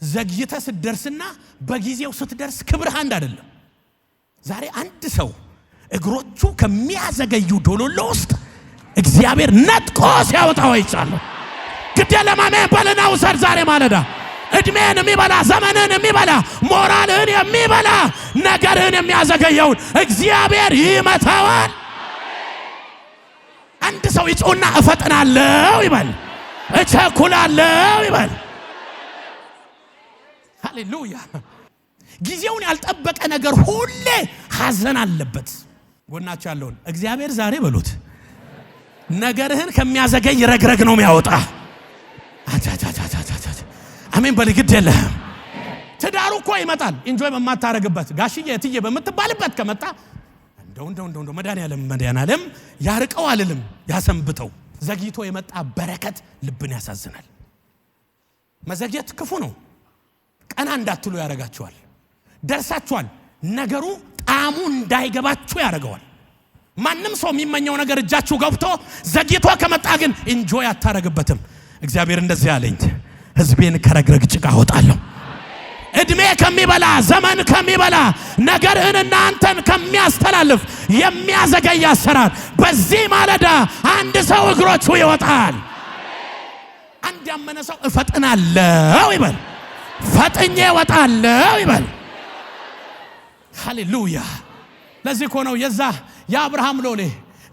ዘግይተ ስትደርስና በጊዜው ስትደርስ ክብርህ አንድ አይደለም ዛሬ አንድ ሰው እግሮቹ ከሚያዘገዩ ዶሎሎ ውስጥ እግዚአብሔር ነጥቆ ሲያወጣው አይቻለሁ ግደለማሜ ባለና ውሰድ ዛሬ ማለዳ እድሜን የሚበላ ዘመንን የሚበላ ሞራልን የሚበላ ነገርን የሚያዘገየውን እግዚአብሔር ይመታዋል አንድ ሰው ይጮና እፈጥናለሁ ይበል እቸኩላለሁ ይበል ሃሌሉያ ጊዜውን ያልጠበቀ ነገር ሁሌ ሐዘን አለበት ጎናችሁ ያለውን እግዚአብሔር ዛሬ በሉት ነገርህን ከሚያዘገይ ረግረግ ነው የሚያወጣ አሜን በልግድ የለህም ትዳሩ እኮ ይመጣል ኢንጆይ በማታረግበት ጋሽዬ እትዬ በምትባልበት ከመጣ እንደው መድኃኒዓለም ያርቀው አልልም ያሰንብተው ዘግይቶ የመጣ በረከት ልብን ያሳዝናል መዘግየት ክፉ ነው ቀና እንዳትሉ ያረጋችኋል ደርሳችኋል ነገሩ ጣዕሙ እንዳይገባችሁ ያረጋዋል ማንም ሰው የሚመኘው ነገር እጃችሁ ገብቶ ዘግይቶ ከመጣ ግን ኢንጆይ አታረግበትም እግዚአብሔር እንደዚህ ያለኝ ህዝቤን ከረግረግ ጭቃ አወጣለሁ እድሜ ከሚበላ ዘመን ከሚበላ ነገርህንና አንተን ከሚያስተላልፍ የሚያዘገይ አሰራር በዚህ ማለዳ አንድ ሰው እግሮቹ ይወጣል አንድ ያመነ ሰው እፈጥናለሁ ይበል ፈጥኜ እወጣለሁ ይበል ሃሌሉያ ለዚህ እኮ ነው የዛ የአብርሃም ሎሌ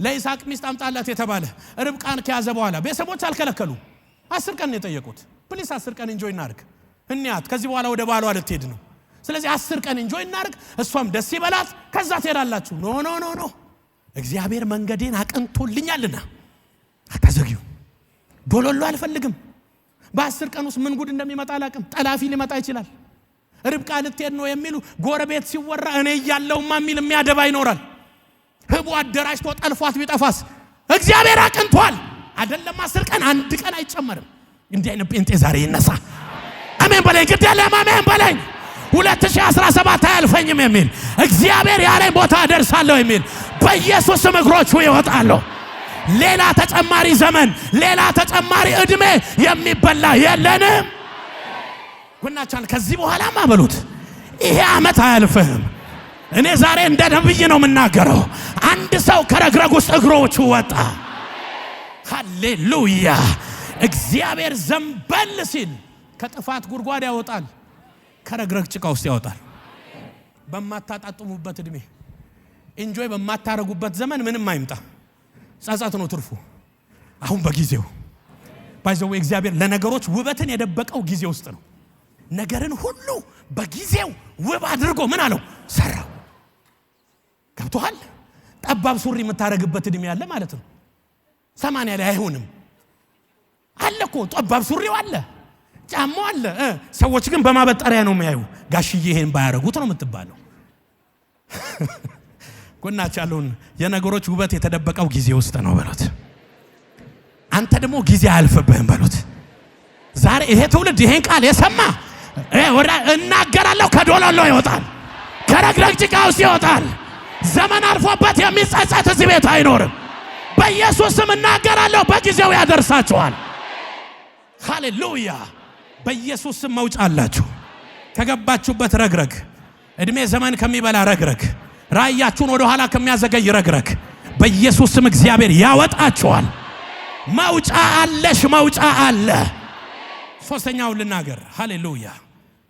ለይስሐቅ ሚስት አምጣላት የተባለ ርብቃን ከያዘ በኋላ ቤተሰቦች አልከለከሉ 10 ቀን የጠየቁት ፕሊስ 10 ቀን እንጆይ እናርግ እንያት ከዚህ በኋላ ወደ ባሏ ልትሄድ ነው ስለዚህ 10 ቀን እንጆይ እናርግ እሷም ደስ ይበላት ከዛ ትሄዳላችሁ ኖ እግዚአብሔር መንገዴን አቀንቶልኛልና አታዘግዩ ዶሎሎ አልፈልግም በ10 ቀን ውስጥ ምን ጉድ እንደሚመጣ አላቅም ጠላፊ ሊመጣ ይችላል ርብቃ ልትሄድ ነው የሚሉ ጎረቤት ሲወራ እኔ ያለውማ የሚል የሚያደባ ይኖራል ህቡ አደራጅቶ ጠልፏት ቢጠፋስ እግዚአብሔር አቀንቷል አይደለም 10 ቀን አንድ ቀን አይጨመርም እንዲህ አይነት ጴንጤ ዛሬ ይነሳ አሜን በለኝ ግዴለም አሜን በለኝ 2017 አያልፈኝም የሚል እግዚአብሔር ያለኝ ቦታ ደርሳለሁ የሚል በኢየሱስ ስም እግሮቹ ይወጣሉ ሌላ ተጨማሪ ዘመን ሌላ ተጨማሪ እድሜ የሚበላ የለንም ጎናቻን ከዚህ በኋላ ማበሉት ይሄ አመት አያልፍህም እኔ ዛሬ እንደ ነብይ ነው የምናገረው አንድ ሰው ከረግረግ ውስጥ እግሮቹ ወጣ ሃሌሉያ እግዚአብሔር ዘንበል ሲል ከጥፋት ጉድጓድ ያወጣል ከረግረግ ጭቃ ውስጥ ያወጣል በማታጣጥሙበት እድሜ ኢንጆይ በማታረጉበት ዘመን ምንም አይምጣ ጻጻት ነው ትርፉ አሁን በጊዜው ባይዘው እግዚአብሔር ለነገሮች ውበትን የደበቀው ጊዜ ውስጥ ነው ነገርን ሁሉ በጊዜው ውብ አድርጎ ምን አለው ሰራው ገብቶሃል ጠባብ ሱሪ የምታረግበት እድሜ ያለ ማለት ነው 80 ላይ አይሆንም አለኮ ጠባብ ሱሪው አለ ጫማው አለ ሰዎች ግን በማበጠሪያ ነው የሚያዩ ጋሽዬ ይሄን ባያረጉት ነው የምትባለው ጎናቻሉን የነገሮች ውበት የተደበቀው ጊዜ ውስጥ ነው በሉት አንተ ደግሞ ጊዜ አልፈበህም በሉት ዛሬ ይሄ ትውልድ ይሄን ቃል የሰማ እናገራለሁ ከዶሎሎ ይወጣል ከረግረግ ጭቃ ውስጥ ይወጣል ዘመን አልፎበት የሚጸጸት እዚህ ቤት አይኖርም በኢየሱስ ስም እናገራለሁ፣ በጊዜው ያደርሳችኋል። ሃሌሉያ! በኢየሱስ ስም መውጫ አላችሁ። ከገባችሁበት ረግረግ፣ እድሜ ዘመን ከሚበላ ረግረግ፣ ራእያችሁን ወደ ኋላ ከሚያዘገይ ረግረግ በኢየሱስ ስም እግዚአብሔር ያወጣችኋል። መውጫ አለሽ፣ መውጫ አለ። ሶስተኛው ልናገር። ሃሌሉያ!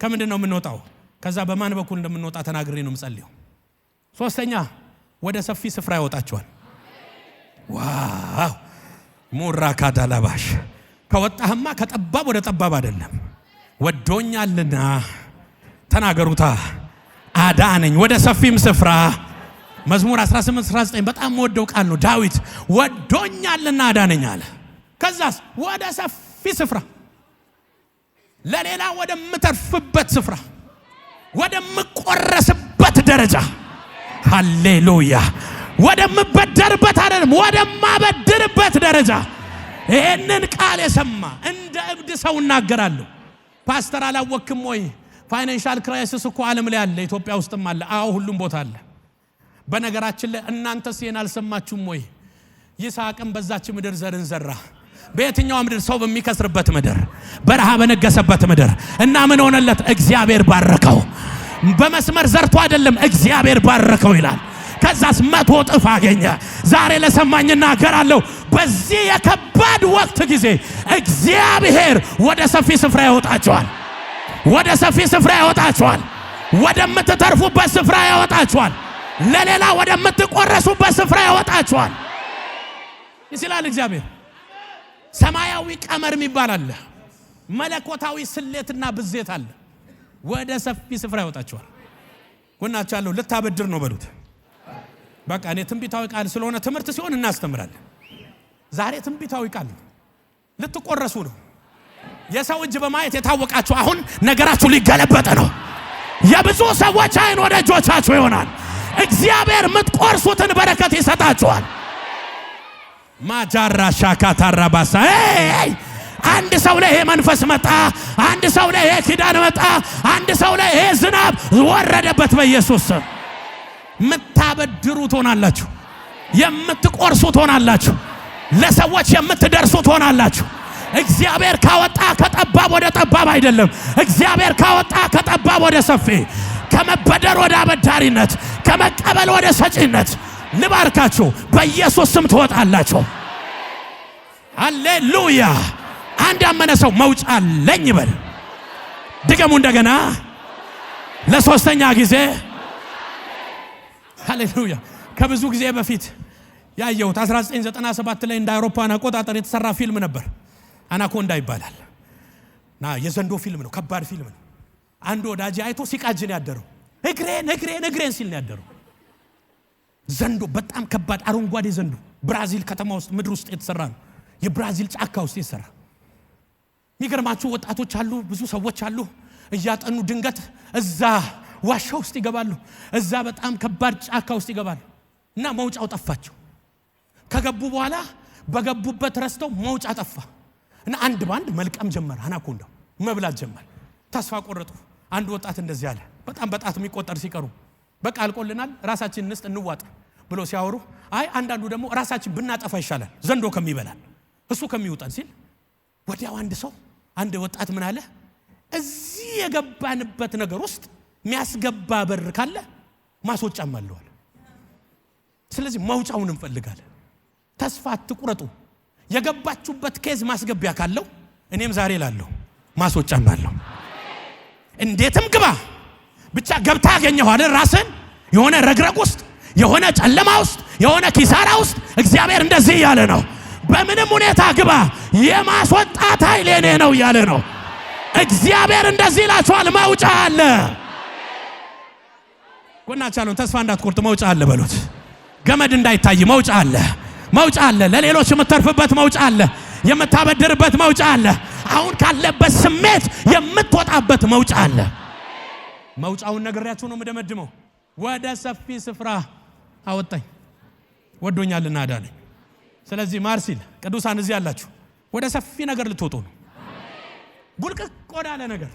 ከምንድን ነው የምንወጣው? ከዛ በማን በኩል እንደምንወጣ ተናግሬ ነው የምጸልየው። ሶስተኛ ወደ ሰፊ ስፍራ ያወጣችኋል። ዋው! ሙራካ ዳላባሽ ከወጣህማ ከጠባብ ወደ ጠባብ አይደለም። ወዶኛልና ተናገሩታ አዳነኝ ወደ ሰፊም ስፍራ። መዝሙር 18:19 በጣም ወደው ቃል ነው። ዳዊት ወዶኛልና አዳነኝ አለ። ከዛስ ወደ ሰፊ ስፍራ፣ ለሌላ ወደምተርፍበት ስፍራ፣ ወደምቆረስበት ደረጃ። ሃሌሉያ! ወደምበደርበት አይደለም፣ ወደማበድርበት ደረጃ። ይሄንን ቃል የሰማ እንደ እብድ ሰው እናገራለሁ። ፓስተር አላወክም ወይ? ፋይናንሻል ክራይሲስ እኮ ዓለም ላይ አለ፣ ኢትዮጵያ ውስጥም አለ። አዎ ሁሉም ቦታ አለ። በነገራችን ላይ እናንተስ ይሄን አልሰማችሁም ወይ? ይስሐቅም በዛች ምድር ዘርን ዘራ። በየትኛው ምድር? ሰው በሚከስርበት ምድር፣ በረሃ በነገሰበት ምድር። እና ምን ሆነለት? እግዚአብሔር ባረከው። በመስመር ዘርቶ አይደለም፣ እግዚአብሔር ባረከው ይላል። ከዛስ 100 እጥፍ አገኘ። ዛሬ ለሰማኝ እናገራለሁ፣ በዚህ የከባድ ወቅት ጊዜ እግዚአብሔር ወደ ሰፊ ስፍራ ያወጣችኋል። ወደ ሰፊ ስፍራ ያወጣችኋል። ወደምትተርፉበት ስፍራ ያወጣችኋል። ለሌላ ወደምትቆረሱበት ስፍራ ያወጣችኋል ይላል እግዚአብሔር። ሰማያዊ ቀመር የሚባል አለ፣ መለኮታዊ ስሌትና ብዜት አለ። ወደ ሰፊ ስፍራ ያወጣችኋል። ጎናቻለሁ ልታበድር ነው በሉት። በቃ እኔ ትንቢታዊ ቃል ስለሆነ ትምህርት ሲሆን እናስተምራለን። ዛሬ ትንቢታዊ ቃል ልትቆረሱ ነው። የሰው እጅ በማየት የታወቃችሁ አሁን ነገራችሁ ሊገለበጥ ነው። የብዙ ሰዎች አይን ወደ እጆቻችሁ ይሆናል። እግዚአብሔር የምትቆርሱትን በረከት ይሰጣችኋል። ማጃራ ሻካታራ ባሳ አንድ ሰው ላይ ይሄ መንፈስ መጣ። አንድ ሰው ላይ ይሄ ኪዳን መጣ። አንድ ሰው ላይ ይሄ ዝናብ ወረደበት በኢየሱስ ስም። የምታበድሩ ትሆናላችሁ። የምትቆርሱ ትሆናላችሁ። ለሰዎች የምትደርሱ ትሆናላችሁ። እግዚአብሔር ካወጣ ከጠባብ ወደ ጠባብ አይደለም። እግዚአብሔር ካወጣ ከጠባብ ወደ ሰፊ፣ ከመበደር ወደ አበዳሪነት፣ ከመቀበል ወደ ሰጪነት ልባርካችሁ። በኢየሱስ ስም ትወጣላችሁ። ሃሌሉያ! አንድ ያመነ ሰው መውጫ አለኝ ይበል። ድገሙ እንደገና ለሶስተኛ ጊዜ። ሃሌሉያ! ከብዙ ጊዜ በፊት ያየሁት 1997 ላይ እንደ አውሮፓውያን አቆጣጠር የተሰራ ፊልም ነበር። አናኮንዳ ይባላል እና የዘንዶ ፊልም ነው። ከባድ ፊልም ነው። አንድ ወዳጅ አይቶ ሲቃጅን ያደረው እግሬን ሲል ነው ያደረው። ዘንዶ በጣም ከባድ አረንጓዴ ዘንዶ ብራዚል ከተማ ውስጥ ምድር ውስጥ የተሰራ ነው። የብራዚል ጫካ ውስጥ የተሰራ። የሚገርማችሁ ወጣቶች አሉ፣ ብዙ ሰዎች አሉ እያጠኑ ድንገት እዛ ዋሻ ውስጥ ይገባሉ። እዛ በጣም ከባድ ጫካ ውስጥ ይገባሉ እና መውጫው ጠፋቸው። ከገቡ በኋላ በገቡበት ረስተው መውጫ ጠፋ እና አንድ ባንድ መልቀም ጀመረ። አናኮንዳው መብላት ጀመረ። ተስፋ ቆረጡ። አንድ ወጣት እንደዚህ አለ፣ በጣም በጣት የሚቆጠር ሲቀሩ በቃ አልቆልናል፣ ራሳችንን እንስጥ እንዋጥ ብሎ ሲያወሩ፣ አይ አንዳንዱ ደግሞ ራሳችን ብናጠፋ ይሻላል ዘንዶ ከሚበላል እሱ ከሚውጠን ሲል፣ ወዲያው አንድ ወጣት ምን አለ፣ እዚህ የገባንበት ነገር ውስጥ የሚያስገባ በር ካለ ማስወጫም አለዋል። ስለዚህ መውጫውን እንፈልጋለን። ተስፋ አትቁረጡ። የገባችሁበት ኬዝ ማስገቢያ ካለው እኔም ዛሬ ላለሁ ማስወጫም አለው። እንዴትም ግባ ብቻ ገብታ ያገኘው አይደል? ራስን የሆነ ረግረግ ውስጥ፣ የሆነ ጨለማ ውስጥ፣ የሆነ ኪሳራ ውስጥ እግዚአብሔር እንደዚህ እያለ ነው፣ በምንም ሁኔታ ግባ፣ የማስወጣት ኃይል የኔ ነው እያለ ነው። እግዚአብሔር እንደዚህ ይላችኋል፣ መውጫ አለ። ጎናቻለሁ ተስፋ እንዳትቆርጥ መውጫ አለ በሉት። ገመድ እንዳይታይ መውጫ አለ። መውጫ አለ። ለሌሎች የምትተርፍበት መውጫ አለ። የምታበድርበት መውጫ አለ። አሁን ካለበት ስሜት የምትወጣበት መውጫ አለ። መውጫውን ነግሬያችሁ ነው የምደመድመው። ወደ ሰፊ ስፍራ አወጣኝ፣ ወዶኛልና አዳነኝ። ስለዚህ ማርሲል ቅዱሳን እዚህ ያላችሁ ወደ ሰፊ ነገር ልትወጡ ነው። ቡልቅቅ ወዳለ ነገር።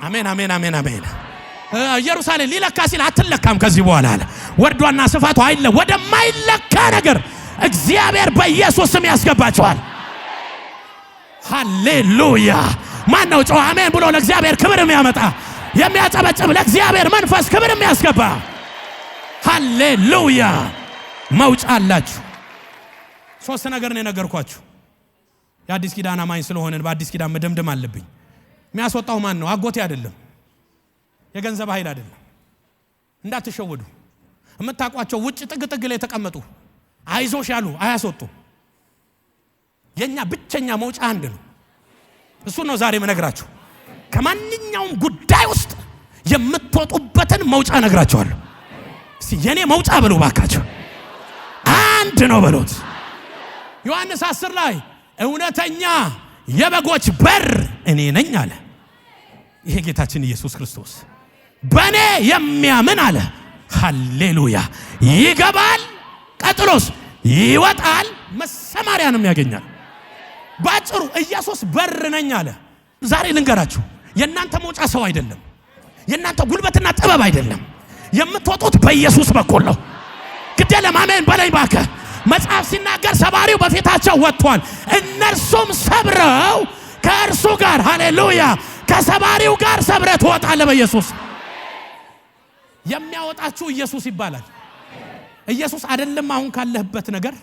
አሜን አሜን አሜን አሜን። ኢየሩሳሌም ሊለካ ሲል አትለካም ከዚህ በኋላ አለ። ወርዷና ስፋቱ አይለ ወደማይለካ ነገር እግዚአብሔር በኢየሱስ ስም ያስገባችኋል። ሃሌሉያ! ማን ነው ጮህ አሜን ብሎ ለእግዚአብሔር ክብር የሚያመጣ የሚያጨበጭብ ለእግዚአብሔር መንፈስ ክብር የሚያስገባ? ሃሌሉያ! መውጫ አላችሁ። ሶስት ነገር ነው የነገርኳችሁ። የአዲስ ኪዳን አማኝ ስለሆነን በአዲስ ኪዳን መደምደም አለብኝ። የሚያስወጣው ማን ነው? አጎቴ አይደለም፣ የገንዘብ ኃይል አይደለም። እንዳትሸወዱ። የምታውቋቸው ውጭ ጥግ ጥግ ላይ የተቀመጡ አይዞሽ ያሉ አያስወጡ። የኛ ብቸኛ መውጫ አንድ ነው። እሱ ነው ዛሬ መነግራችሁ። ከማንኛውም ጉዳይ ውስጥ የምትወጡበትን መውጫ ነግራችኋለሁ። እስቲ የኔ መውጫ በሉ ባካችሁ። አንድ ነው በሉት። ዮሐንስ 10 ላይ እውነተኛ የበጎች በር እኔ ነኝ አለ። ይሄ ጌታችን ኢየሱስ ክርስቶስ በእኔ የሚያምን አለ ሃሌሉያ ይገባል፣ ቀጥሎስ ይወጣል፣ መሰማሪያንም ያገኛል። ባጭሩ ኢየሱስ በር ነኝ አለ። ዛሬ ልንገራችሁ፣ የእናንተ መውጫ ሰው አይደለም፣ የእናንተ ጉልበትና ጥበብ አይደለም። የምትወጡት በኢየሱስ በኩል ነው። ግዴለም አሜን በላይ ባከ። መጽሐፍ ሲናገር ሰባሪው በፊታቸው ወጥቷል፣ እነርሱም ሰብረው ከእርሱ ጋር ሃሌሉያ ከሰባሪው ጋር ሰብረህ ትወጣለህ። በኢየሱስ የሚያወጣችሁ ኢየሱስ ይባላል። ኢየሱስ አይደለም አሁን ካለህበት ነገር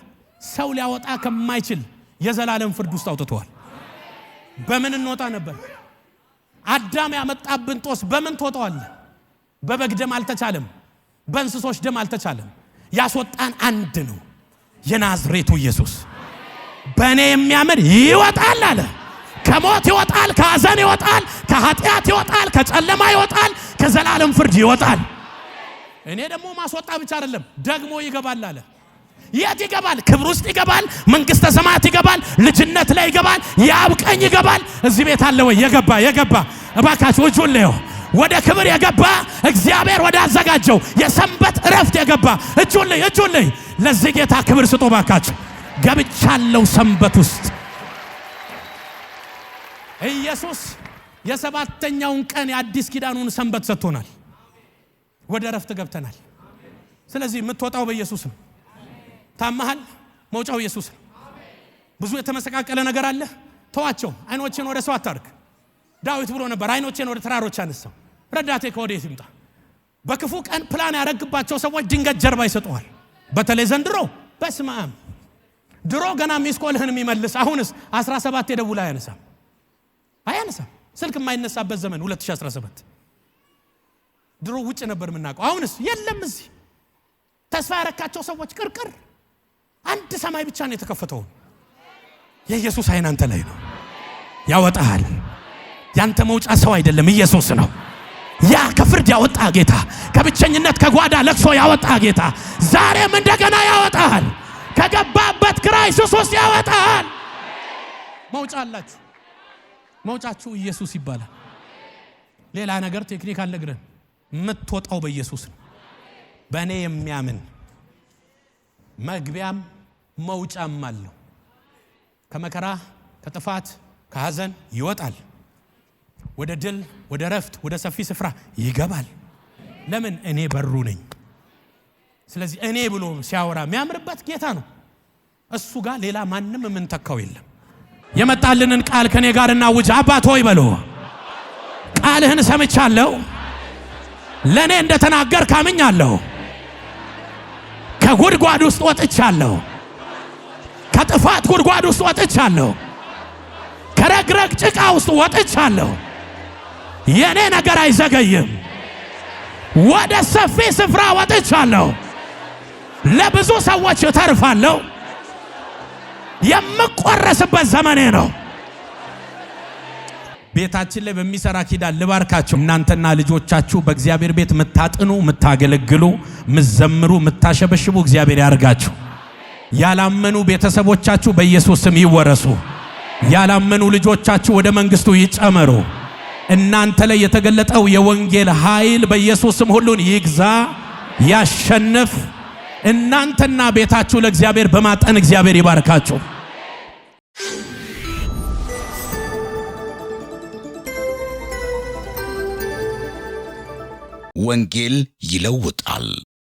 ሰው ሊያወጣ ከማይችል የዘላለም ፍርድ ውስጥ አውጥቷል። በምን እንወጣ ነበር? አዳም ያመጣብን ጦስ በምን ትወጣዋለህ? በበግ ደም አልተቻለም፣ በእንስሶች ደም አልተቻለም። ያስወጣን አንድ ነው፣ የናዝሬቱ ኢየሱስ። በእኔ የሚያምን ይወጣል አለ። ከሞት ይወጣል፣ ከሐዘን ይወጣል፣ ከኃጢአት ይወጣል፣ ከጨለማ ይወጣል፣ ከዘላለም ፍርድ ይወጣል። እኔ ደግሞ ማስወጣ ብቻ አይደለም ደግሞ ይገባል አለ። የት ይገባል? ክብር ውስጥ ይገባል፣ መንግስተ ሰማያት ይገባል፣ ልጅነት ላይ ይገባል፣ የአብ ቀኝ ይገባል። እዚህ ቤት አለ ወይ የገባ እባካችሁ እጁን ለዩ። ወደ ክብር የገባ እግዚአብሔር ወደ አዘጋጀው የሰንበት እረፍት የገባ እጁን ለይ። ለዚህ ጌታ ክብር ስጡ ባካችሁ። ገብቻለሁ ሰንበት ውስጥ። ኢየሱስ የሰባተኛውን ቀን የአዲስ ኪዳኑን ሰንበት ሰጥቶናል። ወደ እረፍት ገብተናል። ስለዚህ የምትወጣው በኢየሱስ ነው። ታማሃል፣ መውጫው ኢየሱስ ነው። ብዙ የተመሰቃቀለ ነገር አለ፣ ተዋቸው። አይኖችን ወደ ሰው አታርግ። ዳዊት ብሎ ነበር አይኖችን ወደ ተራሮች አነሳው፣ ረዳቴ ከወዴት ይምጣ። በክፉ ቀን ፕላን ያረግባቸው ሰዎች ድንገት ጀርባ ይሰጠዋል። በተለይ ዘንድሮ በስመ አብ። ድሮ ገና ሚስኮልህን የሚመልስ አሁንስ 17 የደውላ አያነሳም። ስልክ የማይነሳበት ዘመን 2017። ድሮ ውጭ ነበር የምናውቀው፣ አሁንስ የለም። እዚህ ተስፋ ያረካቸው ሰዎች ቅርቅር። አንድ ሰማይ ብቻ ነው የተከፈተው። የኢየሱስ አይን አንተ ላይ ነው፣ ያወጣል። ያንተ መውጫ ሰው አይደለም፣ ኢየሱስ ነው። ያ ከፍርድ ያወጣ ጌታ፣ ከብቸኝነት ከጓዳ ለቅሶ ያወጣ ጌታ ዛሬም እንደገና ያወጣል። ከገባበት ክራይሲስ ውስጥ ያወጣል። መውጫ አላችሁ። መውጫችሁ ኢየሱስ ይባላል። ሌላ ነገር ቴክኒክ አልነግረን። የምትወጣው በኢየሱስ ነው። በእኔ የሚያምን መግቢያም መውጫም አለው። ከመከራ ከጥፋት ከሐዘን ይወጣል። ወደ ድል፣ ወደ ረፍት፣ ወደ ሰፊ ስፍራ ይገባል። ለምን? እኔ በሩ ነኝ። ስለዚህ እኔ ብሎ ሲያወራ የሚያምርበት ጌታ ነው። እሱ ጋር ሌላ ማንም የምንተካው የለም። የመጣልንን ቃል ከኔ ጋር እናውጅ። አባት ሆይ በሉ። ቃልህን ሰምቻለሁ፣ ለኔ እንደተናገር ካምኛለሁ። ከጉድጓድ ውስጥ ወጥቻለሁ፣ ከጥፋት ጉድጓድ ውስጥ ወጥቻለሁ፣ ከረግረግ ጭቃ ውስጥ ወጥቻለሁ። የኔ ነገር አይዘገይም። ወደ ሰፊ ስፍራ ወጥቻለሁ። ለብዙ ሰዎች እተርፋለሁ። የምቆረስበት ዘመኔ ነው። ቤታችን ላይ በሚሰራ ኪዳን ልባርካችሁ። እናንተና ልጆቻችሁ በእግዚአብሔር ቤት ምታጥኑ፣ ምታገለግሉ፣ ምዘምሩ፣ ምታሸበሽቡ እግዚአብሔር ያርጋችሁ። ያላመኑ ቤተሰቦቻችሁ በኢየሱስ ስም ይወረሱ። ያላመኑ ልጆቻችሁ ወደ መንግስቱ ይጨመሩ። እናንተ ላይ የተገለጠው የወንጌል ኃይል በኢየሱስ ስም ሁሉን ይግዛ፣ ያሸንፍ። እናንተና ቤታችሁ ለእግዚአብሔር በማጠን እግዚአብሔር ይባርካችሁ። ወንጌል ይለውጣል።